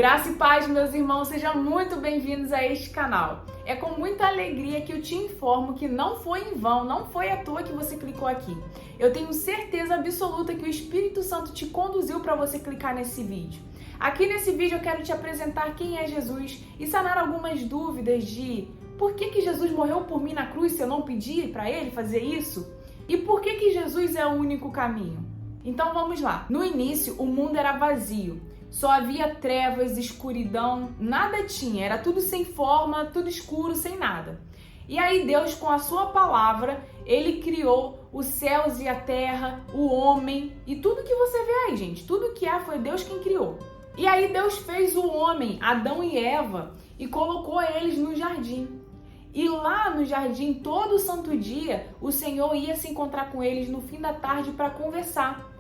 Graça e paz, meus irmãos, sejam muito bem-vindos a este canal. É com muita alegria que eu te informo que não foi em vão, não foi à toa que você clicou aqui. Eu tenho certeza absoluta que o Espírito Santo te conduziu para você clicar nesse vídeo. Aqui nesse vídeo eu quero te apresentar quem é Jesus e sanar algumas dúvidas de por que Jesus morreu por mim na cruz se eu não pedi para ele fazer isso? E por que Jesus é o único caminho? Então vamos lá. No início, o mundo era vazio. Só havia trevas, escuridão, nada tinha, era tudo sem forma, tudo escuro, sem nada. E aí Deus, com a sua palavra, ele criou os céus e a terra, o homem e tudo que você vê aí, gente. Tudo que há foi Deus quem criou. E aí Deus fez o homem, Adão e Eva, e colocou eles no jardim. E lá no jardim, todo santo dia, o Senhor ia se encontrar com eles no fim da tarde para conversar.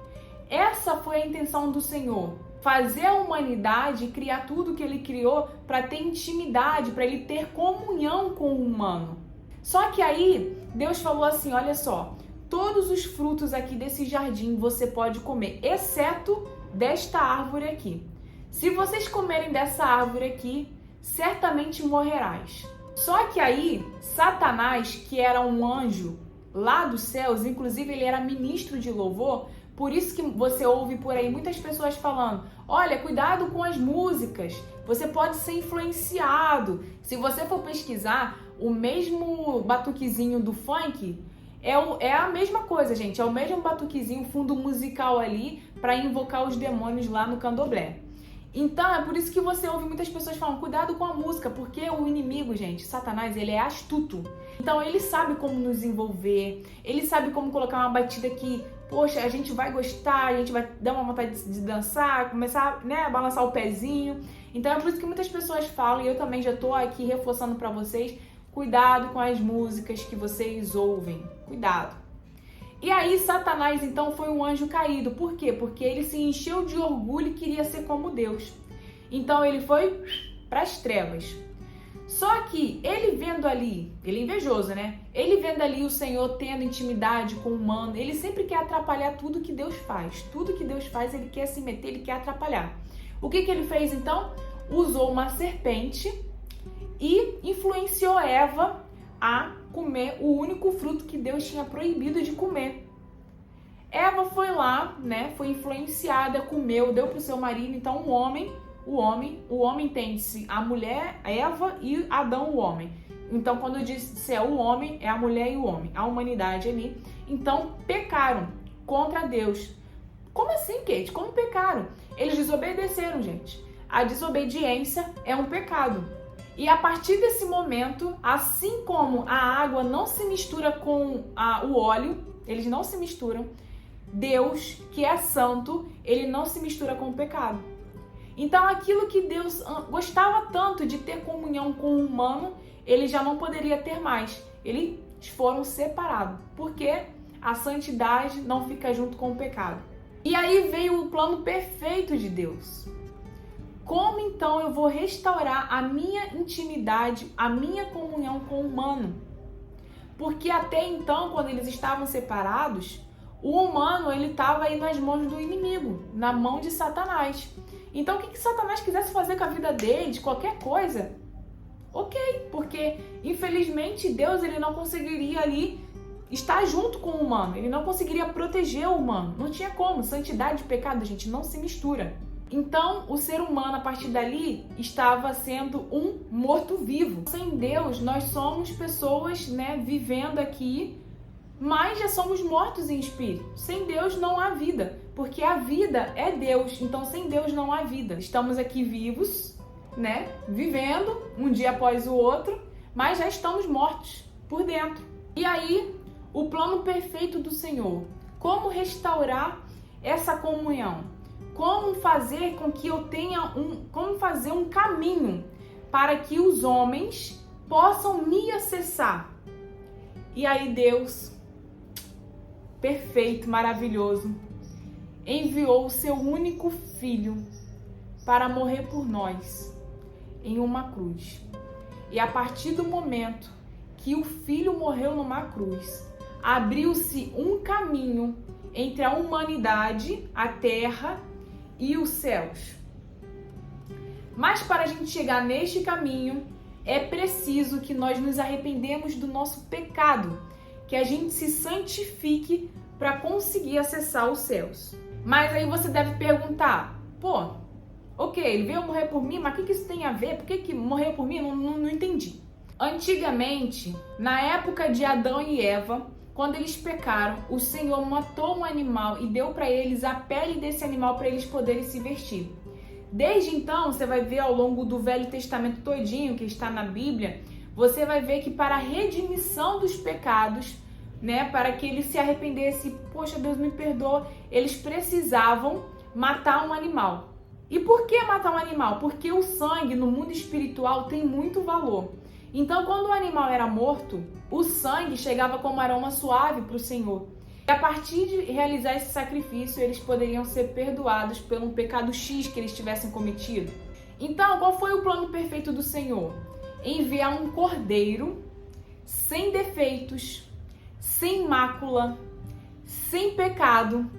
Essa foi a intenção do Senhor. Fazer a humanidade e criar tudo que ele criou para ter intimidade, para ele ter comunhão com o humano. Só que aí Deus falou assim, olha só, todos os frutos aqui desse jardim você pode comer, exceto desta árvore aqui. Se vocês comerem dessa árvore aqui, certamente morrerás. Só que aí Satanás, que era um anjo lá dos céus, inclusive ele era ministro de louvor, por isso que você ouve por aí muitas pessoas falando, olha, cuidado com as músicas, você pode ser influenciado. Se você for pesquisar, o mesmo batuquezinho do funk é a mesma coisa, gente. É o mesmo batuquezinho, fundo musical ali, para invocar os demônios lá no candomblé. Então, é por isso que você ouve muitas pessoas falando, cuidado com a música, porque o inimigo, gente, Satanás, ele é astuto. Então, ele sabe como nos envolver, ele sabe como colocar uma batida que, poxa, a gente vai gostar, a gente vai dar uma vontade de dançar, começar, né, a balançar o pezinho. Então, é por isso que muitas pessoas falam, e eu também já tô aqui reforçando para vocês, cuidado com as músicas que vocês ouvem, cuidado. E aí Satanás então foi um anjo caído. Por quê? Porque ele se encheu de orgulho e queria ser como Deus. Então ele foi para as trevas. Só que ele vendo ali, ele é invejoso, né? Ele vendo ali o Senhor tendo intimidade com o humano, ele sempre quer atrapalhar tudo que Deus faz. Tudo que Deus faz, ele quer se meter, ele quer atrapalhar. O que ele fez então? Usou uma serpente e influenciou Eva a comer o único fruto que Deus tinha proibido de comer. Eva foi lá, né? Foi influenciada, comeu, deu para o seu marido. Então o homem entende-se a mulher, Eva, e Adão, o homem. Então quando diz é o homem, é a mulher e o homem, a humanidade ali. Então pecaram contra Deus. Como assim, Kate? Como pecaram? Eles desobedeceram, gente. A desobediência é um pecado. E a partir desse momento, assim como a água não se mistura com o óleo, eles não se misturam, Deus, que é santo, ele não se mistura com o pecado. Então aquilo que Deus gostava tanto de ter comunhão com o humano, ele já não poderia ter mais. Eles foram separados, porque a santidade não fica junto com o pecado. E aí veio o plano perfeito de Deus. Como então eu vou restaurar a minha intimidade, a minha comunhão com o humano? Porque até então, quando eles estavam separados, o humano ele estava aí nas mãos do inimigo, na mão de Satanás. Então o que Satanás quisesse fazer com a vida dele, de qualquer coisa, ok, porque infelizmente Deus ele não conseguiria ali estar junto com o humano, ele não conseguiria proteger o humano, não tinha como, santidade e pecado, gente, não se mistura. Então, o ser humano, a partir dali, estava sendo um morto-vivo. Sem Deus, nós somos pessoas, né, vivendo aqui, mas já somos mortos em espírito. Sem Deus não há vida, porque a vida é Deus. Então, sem Deus não há vida. Estamos aqui vivos, né, vivendo, um dia após o outro, mas já estamos mortos por dentro. E aí, o plano perfeito do Senhor. Como restaurar essa comunhão? Como fazer com que eu tenha como fazer um caminho para que os homens possam me acessar? E aí Deus, perfeito, maravilhoso, enviou o seu único filho para morrer por nós em uma cruz. E a partir do momento que o filho morreu numa cruz, abriu-se um caminho entre a humanidade, a terra e os céus. Mas para a gente chegar neste caminho, é preciso que nós nos arrependemos do nosso pecado, que a gente se santifique para conseguir acessar os céus. Mas aí você deve perguntar, pô, ok, ele veio morrer por mim, mas o que isso tem a ver? Por que morreu por mim? Não entendi. Antigamente, na época de Adão e Eva, quando eles pecaram, o Senhor matou um animal e deu para eles a pele desse animal para eles poderem se vestir. Desde então, você vai ver ao longo do Velho Testamento todinho, que está na Bíblia, você vai ver que para a redimissão dos pecados, né, para que eles se arrependessem, poxa, Deus me perdoa, eles precisavam matar um animal. E por que matar um animal? Porque o sangue no mundo espiritual tem muito valor. Então, quando o animal era morto, o sangue chegava como aroma suave para o Senhor. E a partir de realizar esse sacrifício, eles poderiam ser perdoados pelo pecado X que eles tivessem cometido. Então, qual foi o plano perfeito do Senhor? Enviar um cordeiro sem defeitos, sem mácula, sem pecado,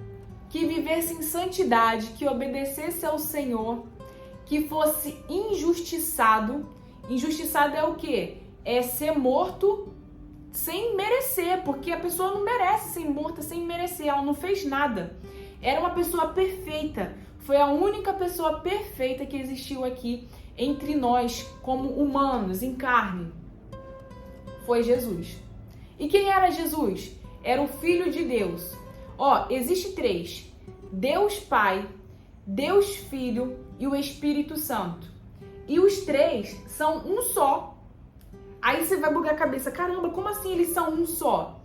que vivesse em santidade, que obedecesse ao Senhor, que fosse injustiçado. Injustiçado é o quê? É ser morto sem merecer, porque a pessoa não merece ser morta sem merecer, ela não fez nada. Era uma pessoa perfeita, foi a única pessoa perfeita que existiu aqui entre nós, como humanos, em carne. Foi Jesus. E quem era Jesus? Era o Filho de Deus. Ó, existe três: Deus Pai, Deus Filho e o Espírito Santo. E os três são um só. Aí você vai bugar a cabeça, caramba, como assim eles são um só?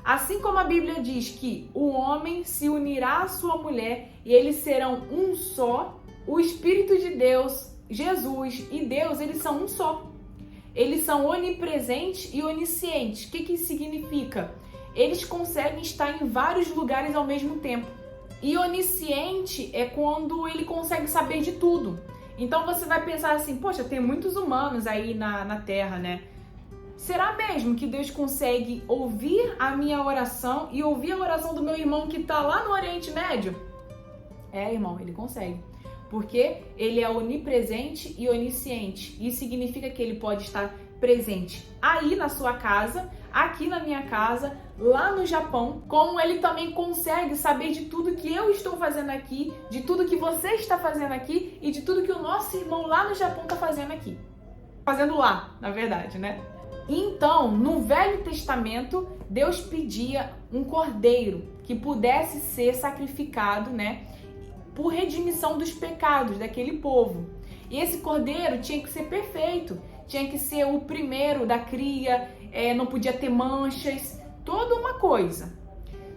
Assim como a Bíblia diz que o homem se unirá à sua mulher e eles serão um só, o Espírito de Deus, Jesus e Deus, eles são um só. Eles são onipresentes e oniscientes. O que isso significa? Eles conseguem estar em vários lugares ao mesmo tempo. E onisciente é quando ele consegue saber de tudo. Então você vai pensar assim, poxa, tem muitos humanos aí na Terra, né? Será mesmo que Deus consegue ouvir a minha oração e ouvir a oração do meu irmão que está lá no Oriente Médio? É, irmão, ele consegue. Porque ele é onipresente e onisciente. Isso significa que ele pode estar presente aí na sua casa, aqui na minha casa, lá no Japão, como ele também consegue saber de tudo que eu estou fazendo aqui, de tudo que você está fazendo aqui e de tudo que o nosso irmão lá no Japão está fazendo aqui. Fazendo lá, na verdade, né? Então, no Velho Testamento, Deus pedia um cordeiro que pudesse ser sacrificado, né, por redimissão dos pecados daquele povo. E esse cordeiro tinha que ser perfeito, tinha que ser o primeiro da cria, não podia ter manchas, toda uma coisa.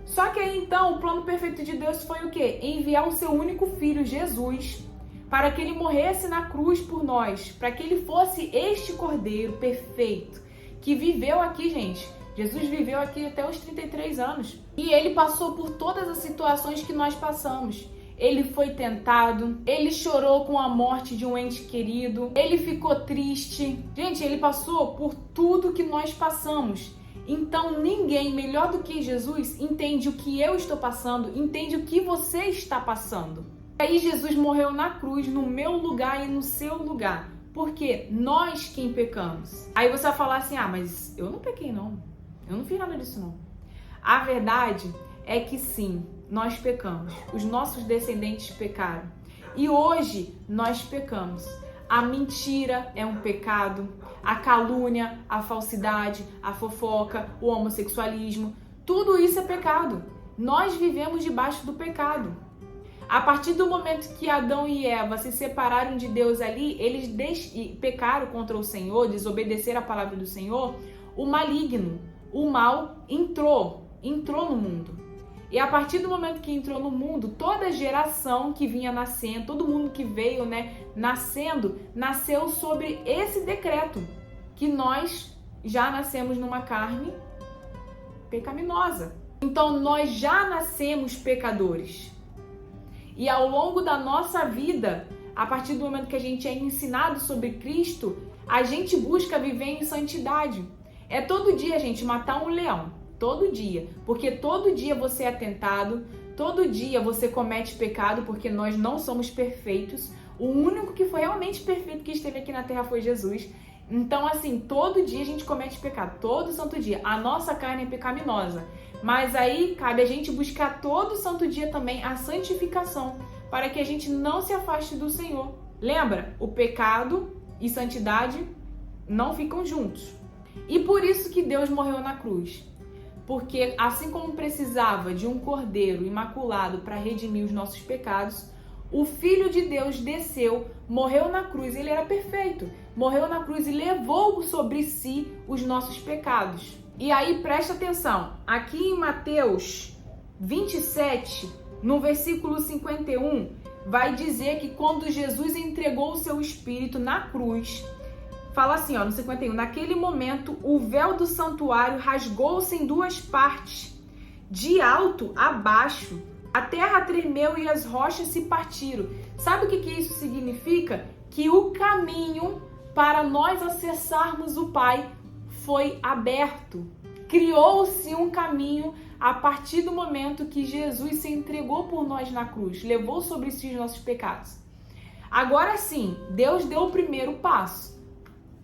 Só que aí então o plano perfeito de Deus foi o quê? Enviar o seu único filho, Jesus, para que ele morresse na cruz por nós, para que ele fosse este cordeiro perfeito, que viveu aqui, gente. Jesus viveu aqui até os 33 anos. E ele passou por todas as situações que nós passamos. Ele foi tentado, ele chorou com a morte de um ente querido, ele ficou triste. Gente, ele passou por tudo que nós passamos. Então, ninguém melhor do que Jesus entende o que eu estou passando, entende o que você está passando. Aí Jesus morreu na cruz, no meu lugar e no seu lugar. Porque nós quem pecamos. Aí você vai falar assim, mas eu não pequei não. Eu não fiz nada disso não. A verdade é que sim, nós pecamos. Os nossos descendentes pecaram. E hoje nós pecamos. A mentira é um pecado. A calúnia, a falsidade, a fofoca, o homossexualismo. Tudo isso é pecado. Nós vivemos debaixo do pecado. A partir do momento que Adão e Eva se separaram de Deus ali, eles pecaram contra o Senhor, desobedeceram a palavra do Senhor, o maligno, o mal entrou no mundo. E a partir do momento que entrou no mundo, toda geração que vinha nascendo, todo mundo que veio, nascendo, nasceu sobre esse decreto, que nós já nascemos numa carne pecaminosa. Então nós já nascemos pecadores. E ao longo da nossa vida, a partir do momento que a gente é ensinado sobre Cristo, a gente busca viver em santidade. É todo dia, gente, matar um leão. Todo dia. Porque todo dia você é tentado, todo dia você comete pecado, porque nós não somos perfeitos. O único que foi realmente perfeito que esteve aqui na Terra foi Jesus. Então, assim, todo dia a gente comete pecado, todo santo dia. A nossa carne é pecaminosa. Mas aí cabe a gente buscar todo santo dia também a santificação, para que a gente não se afaste do Senhor. Lembra? O pecado e santidade não ficam juntos. E por isso que Deus morreu na cruz. Porque assim como precisava de um cordeiro imaculado para redimir os nossos pecados, o Filho de Deus desceu, morreu na cruz, ele era perfeito, morreu na cruz e levou sobre si os nossos pecados. E aí presta atenção, aqui em Mateus 27, no versículo 51, vai dizer que quando Jesus entregou o seu Espírito na cruz, fala assim, no 51, naquele momento o véu do santuário rasgou-se em duas partes, de alto a baixo. A terra tremeu e as rochas se partiram. Sabe o que isso significa? Que o caminho para nós acessarmos o Pai foi aberto. Criou-se um caminho a partir do momento que Jesus se entregou por nós na cruz, levou sobre si os nossos pecados. Agora sim, Deus deu o primeiro passo.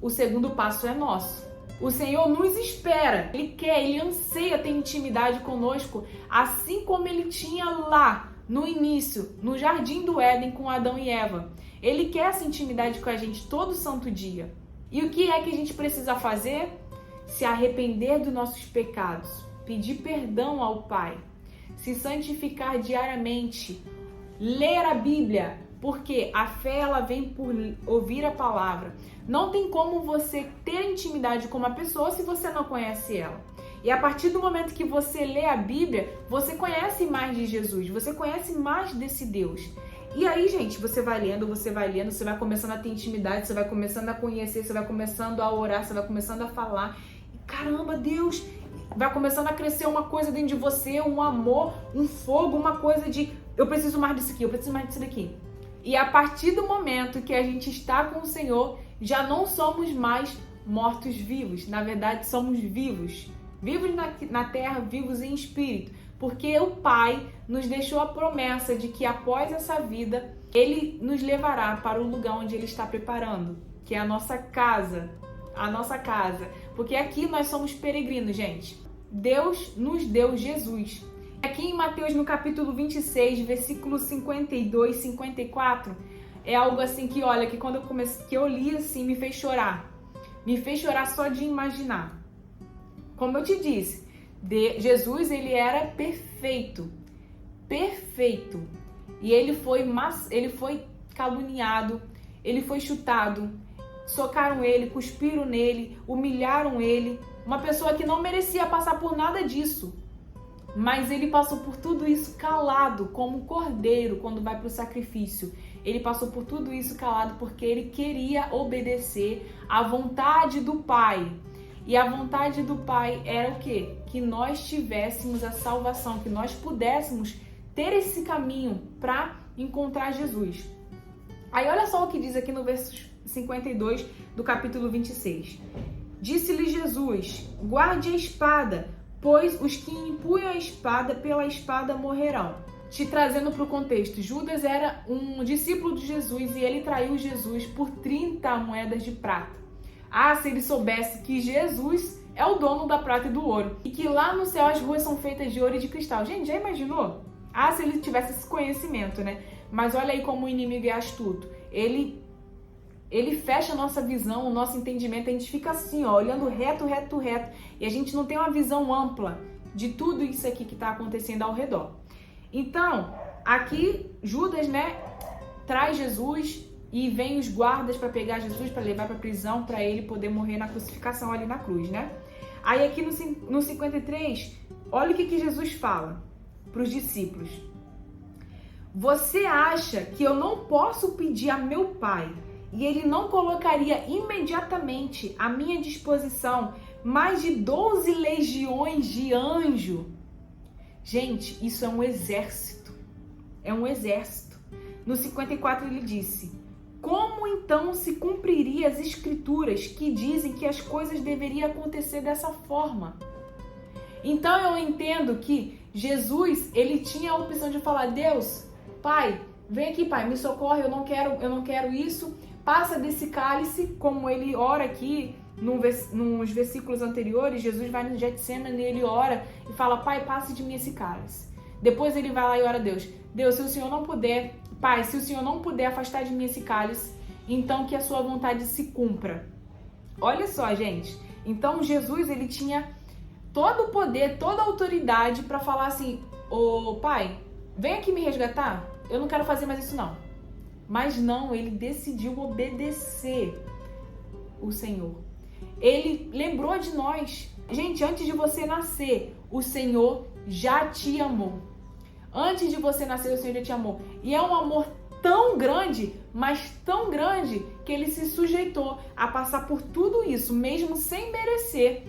O segundo passo é nosso. O Senhor nos espera, Ele anseia ter intimidade conosco, assim como Ele tinha lá no início, no Jardim do Éden com Adão e Eva. Ele quer essa intimidade com a gente todo santo dia. E o que é que a gente precisa fazer? Se arrepender dos nossos pecados, pedir perdão ao Pai, se santificar diariamente, ler a Bíblia, porque a fé ela vem por ouvir a palavra. Não tem como você ter intimidade com uma pessoa se você não conhece ela. E a partir do momento que você lê a Bíblia, você conhece mais de Jesus, você conhece mais desse Deus. E aí, gente, você vai lendo, você vai começando a ter intimidade, você vai começando a conhecer, você vai começando a orar, você vai começando a falar. E, caramba, Deus, vai começando a crescer uma coisa dentro de você, um amor, um fogo, uma coisa de eu preciso mais disso aqui, eu preciso mais disso daqui. E a partir do momento que a gente está com o Senhor, já não somos mais mortos-vivos. Na verdade, somos vivos. Vivos na terra, vivos em espírito. Porque o Pai nos deixou a promessa de que após essa vida, Ele nos levará para o lugar onde Ele está preparando, que é a nossa casa. A nossa casa. Porque aqui nós somos peregrinos, gente. Deus nos deu Jesus. Aqui em Mateus, no capítulo 26, versículos 52 e 54, é algo assim que, olha, que quando eu li assim, me fez chorar. Me fez chorar só de imaginar. Como eu te disse, Jesus, ele era perfeito. Perfeito. E ele foi caluniado, ele foi chutado, socaram ele, cuspiram nele, humilharam ele. Uma pessoa que não merecia passar por nada disso. Mas ele passou por tudo isso calado, como um cordeiro quando vai para o sacrifício. Ele passou por tudo isso calado porque ele queria obedecer à vontade do Pai. E a vontade do Pai era o quê? Que nós tivéssemos a salvação, que nós pudéssemos ter esse caminho para encontrar Jesus. Aí olha só o que diz aqui no verso 52 do capítulo 26. Disse-lhe Jesus, guarde a espada, pois os que empunham a espada pela espada morrerão. Te trazendo para o contexto, Judas era um discípulo de Jesus e ele traiu Jesus por 30 moedas de prata. Ah, se ele soubesse que Jesus é o dono da prata e do ouro e que lá no céu as ruas são feitas de ouro e de cristal. Gente, já imaginou? Ah, se ele tivesse esse conhecimento, né? Mas olha aí como o inimigo é astuto. Ele fecha a nossa visão, o nosso entendimento, a gente fica assim, ó, olhando reto, e a gente não tem uma visão ampla de tudo isso aqui que está acontecendo ao redor. Então, aqui Judas, né, traz Jesus e vem os guardas para pegar Jesus, para levar para a prisão, para ele poder morrer na crucificação ali na cruz, né? Aí aqui no 53, olha o que Jesus fala para os discípulos. Você acha que eu não posso pedir a meu Pai e ele não colocaria imediatamente à minha disposição mais de 12 legiões de anjo? Gente, isso é um exército. É um exército. No 54 ele disse, como então se cumpriria as escrituras que dizem que as coisas deveriam acontecer dessa forma? Então eu entendo que Jesus, ele tinha a opção de falar, Deus, Pai, vem aqui, Pai, me socorre, eu não quero isso. Passa desse cálice, como ele ora aqui nos versículos anteriores. Jesus vai no Getsemane, ele ora e fala, Pai, passe de mim esse cálice. Depois ele vai lá e ora a Deus. Deus, se o Senhor não puder, Pai, se o Senhor não puder afastar de mim esse cálice, então que a sua vontade se cumpra. Olha só, gente. Então Jesus, ele tinha todo o poder, toda a autoridade para falar assim, ô Pai, vem aqui me resgatar. Eu não quero fazer mais isso não. Mas não, ele decidiu obedecer o Senhor. Ele lembrou de nós. Gente, antes de você nascer, o Senhor já te amou. Antes de você nascer, o Senhor já te amou. E é um amor tão grande, mas tão grande, que ele se sujeitou a passar por tudo isso, mesmo sem merecer,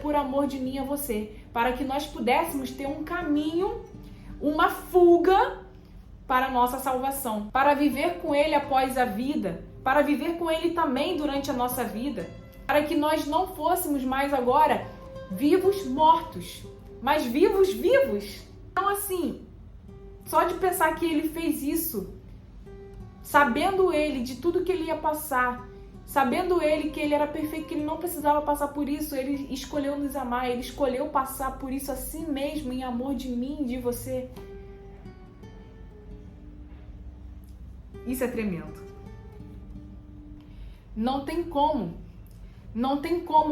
por amor de mim e a você, para que nós pudéssemos ter um caminho, uma fuga para a nossa salvação, para viver com ele após a vida, para viver com ele também durante a nossa vida, para que nós não fôssemos mais agora vivos mortos, mas vivos. Então assim, só de pensar que ele fez isso, sabendo ele de tudo que ele ia passar, sabendo ele que ele era perfeito, que ele não precisava passar por isso, ele escolheu nos amar, ele escolheu passar por isso assim mesmo, em amor de mim e de você. Isso é tremendo. Não tem como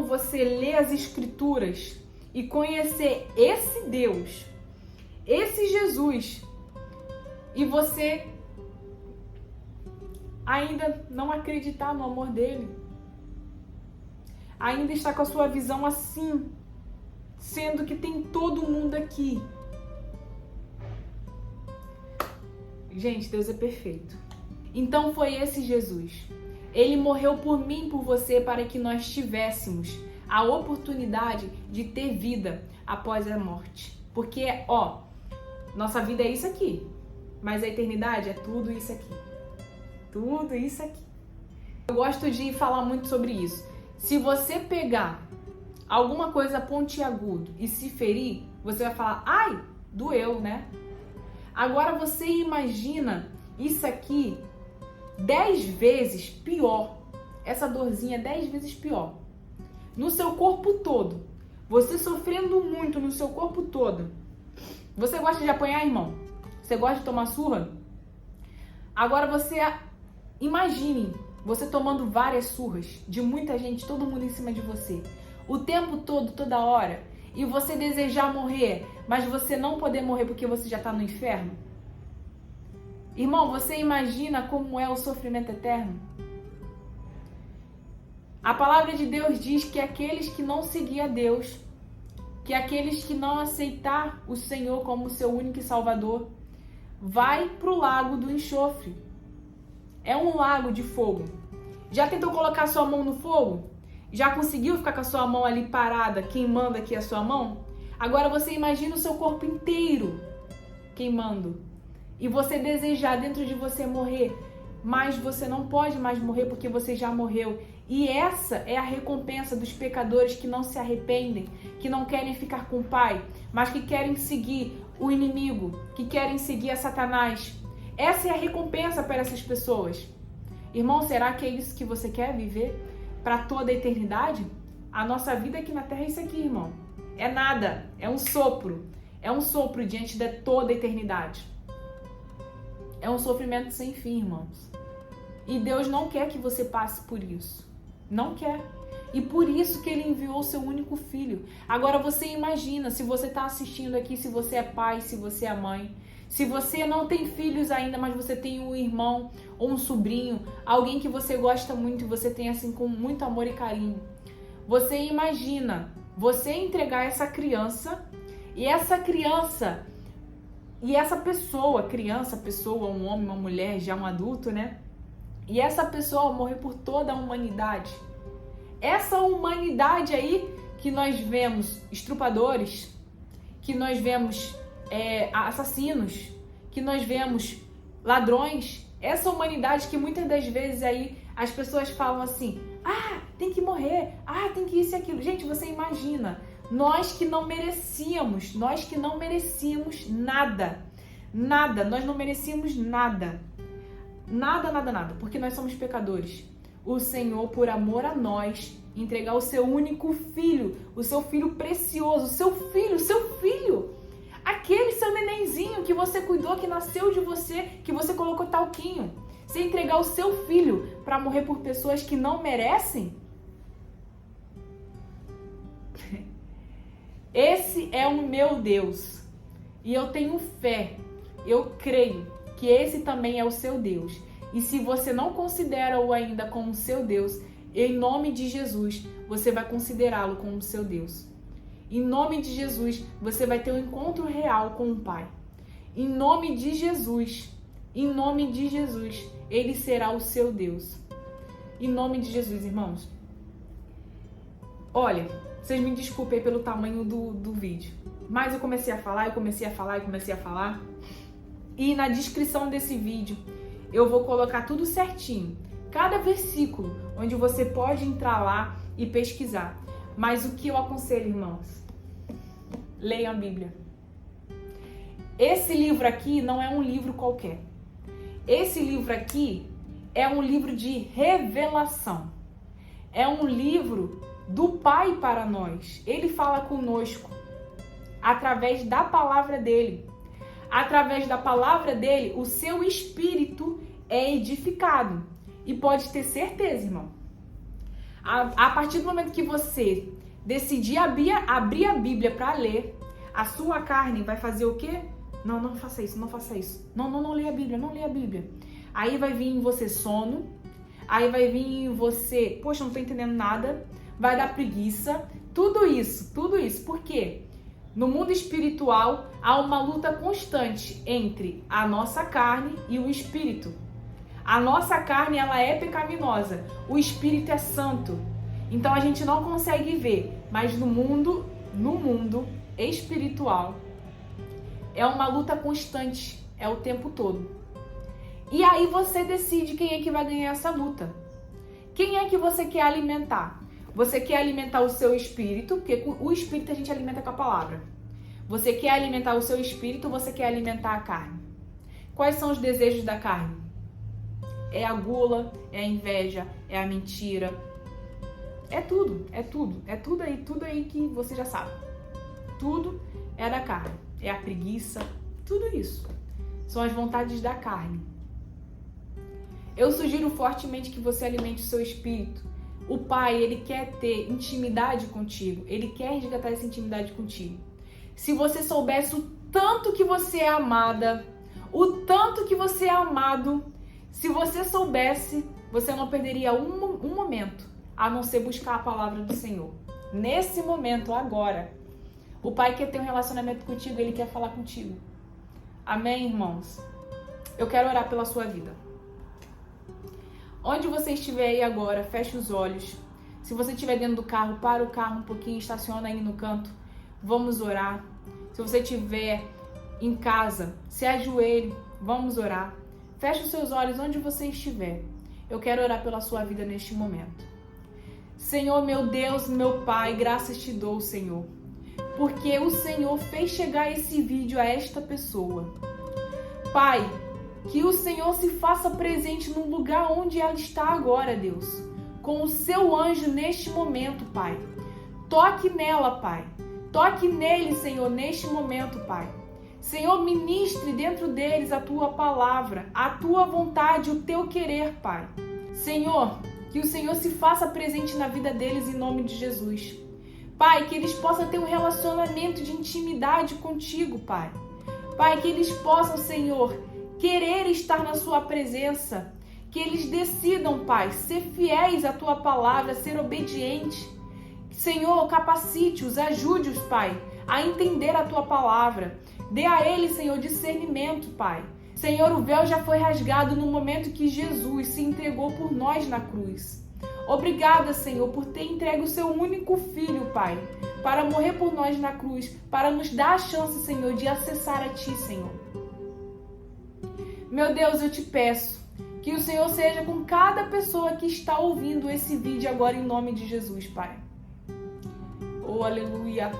você ler as Escrituras e conhecer esse Deus, esse Jesus, e você ainda não acreditar no amor dele, ainda está com a sua visão assim, sendo que tem todo mundo aqui. Gente, Deus é perfeito. Então foi esse Jesus. Ele morreu por mim e por você para que nós tivéssemos a oportunidade de ter vida após a morte. Porque, nossa vida é isso aqui, mas a eternidade é tudo isso aqui. Tudo isso aqui. Eu gosto de falar muito sobre isso. Se você pegar alguma coisa pontiaguda e se ferir, você vai falar, ai, doeu, né? Agora você imagina isso aqui 10 vezes pior. Essa dorzinha 10 vezes pior. No seu corpo todo. Você sofrendo muito no seu corpo todo. Você gosta de apanhar, irmão? Você gosta de tomar surra? Agora você imagine você tomando várias surras de muita gente, todo mundo em cima de você, o tempo todo, toda hora, e você desejar morrer, mas você não poder morrer porque você já está no inferno. Irmão, você imagina como é o sofrimento eterno? A palavra de Deus diz que aqueles que não seguir a Deus, que aqueles que não aceitar o Senhor como seu único e salvador, vai para o lago do enxofre. É um lago de fogo. Já tentou colocar sua mão no fogo? Já conseguiu ficar com a sua mão ali parada, queimando aqui a sua mão? Agora você imagina o seu corpo inteiro queimando. E você desejar dentro de você morrer, mas você não pode mais morrer porque você já morreu. E essa é a recompensa dos pecadores que não se arrependem, que não querem ficar com o Pai, mas que querem seguir o inimigo, que querem seguir a Satanás. Essa é a recompensa para essas pessoas. Irmão, será que é isso que você quer viver para toda a eternidade? A nossa vida aqui na Terra é isso aqui, irmão. É nada, é um sopro. É um sopro diante de toda a eternidade. É um sofrimento sem fim, irmãos. E Deus não quer que você passe por isso. Não quer. E por isso que Ele enviou o seu único filho. Agora você imagina, se você está assistindo aqui, se você é pai, se você é mãe, se você não tem filhos ainda, mas você tem um irmão ou um sobrinho, alguém que você gosta muito e você tem assim com muito amor e carinho. Você imagina você entregar essa criança e essa criança e essa pessoa, criança, pessoa, um homem, uma mulher, já um adulto, né? E essa pessoa morrer por toda a humanidade. Essa humanidade aí que nós vemos estrupadores, que nós vemos assassinos, que nós vemos ladrões, essa humanidade que muitas das vezes aí as pessoas falam assim, tem que morrer, tem que isso e aquilo. Gente, você imagina, nós que não merecíamos nada, Nada, nós não merecíamos nada. Nada, nada, nada, porque nós somos pecadores. O Senhor, por amor a nós, entregar o seu único filho, o seu filho precioso, o seu filho, aquele seu nenenzinho que você cuidou, que nasceu de você, que você colocou talquinho. Você entregar o seu filho para morrer por pessoas que não merecem? Esse é o meu Deus. E eu tenho fé, eu creio que esse também é o seu Deus. E se você não considera-o ainda como seu Deus, em nome de Jesus, você vai considerá-lo como seu Deus. Em nome de Jesus, você vai ter um encontro real com o Pai. Em nome de Jesus, Ele será o seu Deus. Em nome de Jesus, irmãos. Olha, vocês me desculpem pelo tamanho do vídeo, mas eu comecei a falar. E na descrição desse vídeo, eu vou colocar tudo certinho. Cada versículo, onde você pode entrar lá e pesquisar. Mas o que eu aconselho, irmãos? Leiam a Bíblia. Esse livro aqui não é um livro qualquer. Esse livro aqui é um livro de revelação. É um livro do Pai para nós. Ele fala conosco através da palavra dele. Através da palavra dele, o seu espírito é edificado. E pode ter certeza, irmão. A partir do momento que você decidir abrir a Bíblia para ler, a sua carne vai fazer o quê? Não faça isso, não faça isso. Não leia a Bíblia, não leia a Bíblia. Aí vai vir em você sono, aí vai vir em você, poxa, não tô entendendo nada, vai dar preguiça, tudo isso. Por quê? No mundo espiritual, há uma luta constante entre a nossa carne e o espírito. A nossa carne, ela é pecaminosa, o espírito é santo. Então a gente não consegue ver, mas no mundo espiritual, é uma luta constante, é o tempo todo. E aí você decide quem é que vai ganhar essa luta. Quem é que você quer alimentar? Você quer alimentar o seu espírito, porque o espírito a gente alimenta com a palavra. Você quer alimentar o seu espírito, você quer alimentar a carne. Quais são os desejos da carne? É a gula, é a inveja, é a mentira. É tudo aí que você já sabe. Tudo é da carne. É a preguiça, tudo isso. São as vontades da carne. Eu sugiro fortemente que você alimente o seu espírito. O Pai, Ele quer ter intimidade contigo. Ele quer resgatar essa intimidade contigo. Se você soubesse o tanto que você é amada, o tanto que você é amado, se você soubesse, você não perderia um momento, a não ser buscar a palavra do Senhor. Nesse momento, agora, o Pai quer ter um relacionamento contigo, Ele quer falar contigo. Amém, irmãos? Eu quero orar pela sua vida. Onde você estiver aí agora, feche os olhos. Se você estiver dentro do carro, para o carro um pouquinho, estaciona aí no canto. Vamos orar. Se você estiver em casa, se ajoelhe, vamos orar. Feche os seus olhos onde você estiver. Eu quero orar pela sua vida neste momento. Senhor, meu Deus, meu Pai, graças te dou, Senhor. Porque o Senhor fez chegar esse vídeo a esta pessoa. Pai, que o Senhor se faça presente no lugar onde ela está agora, Deus. Com o seu anjo neste momento, Pai. Toque nela, Pai. Toque nele, Senhor, neste momento, Pai. Senhor, ministre dentro deles a tua palavra, a tua vontade, o teu querer, Pai. Senhor, que o Senhor se faça presente na vida deles em nome de Jesus. Pai, que eles possam ter um relacionamento de intimidade contigo, Pai. Pai, que eles possam, Senhor, querer estar na sua presença. Que eles decidam, Pai, ser fiéis à tua palavra, ser obedientes. Senhor, capacite-os, ajude-os, Pai, a entender a tua palavra. Dê a eles, Senhor, discernimento, Pai. Senhor, o véu já foi rasgado no momento que Jesus se entregou por nós na cruz. Obrigada, Senhor, por ter entregue o seu único filho, Pai, para morrer por nós na cruz, para nos dar a chance, Senhor, de acessar a Ti, Senhor. Meu Deus, eu te peço que o Senhor seja com cada pessoa que está ouvindo esse vídeo agora em nome de Jesus, Pai. Oh, aleluia.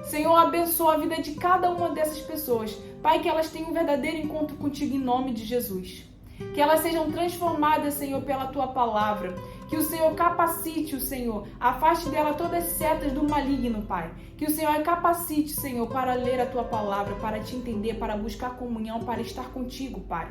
Senhor, abençoa a vida de cada uma dessas pessoas. Pai, que elas tenham um verdadeiro encontro contigo em nome de Jesus. Que elas sejam transformadas, Senhor, pela Tua palavra. Que o Senhor capacite, o Senhor, afaste dela todas as setas do maligno, Pai. Que o Senhor a capacite, Senhor, para ler a Tua palavra, para te entender, para buscar comunhão, para estar contigo, Pai.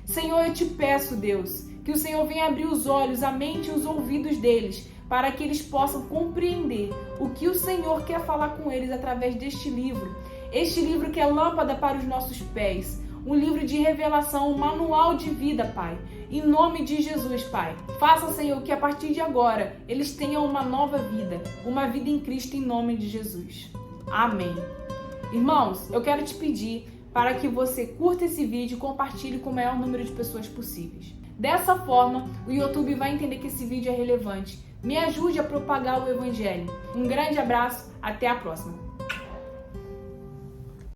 Senhor, eu te peço, Deus, que o Senhor venha abrir os olhos, a mente e os ouvidos deles, para que eles possam compreender o que o Senhor quer falar com eles através deste livro. Este livro que é lâmpada para os nossos pés, um livro de revelação, um manual de vida, Pai. Em nome de Jesus, Pai. Faça, Senhor, que a partir de agora eles tenham uma nova vida, uma vida em Cristo, em nome de Jesus. Amém. Irmãos, eu quero te pedir para que você curta esse vídeo e compartilhe com o maior número de pessoas possíveis. Dessa forma, o YouTube vai entender que esse vídeo é relevante. Me ajude a propagar o Evangelho. Um grande abraço, até a próxima.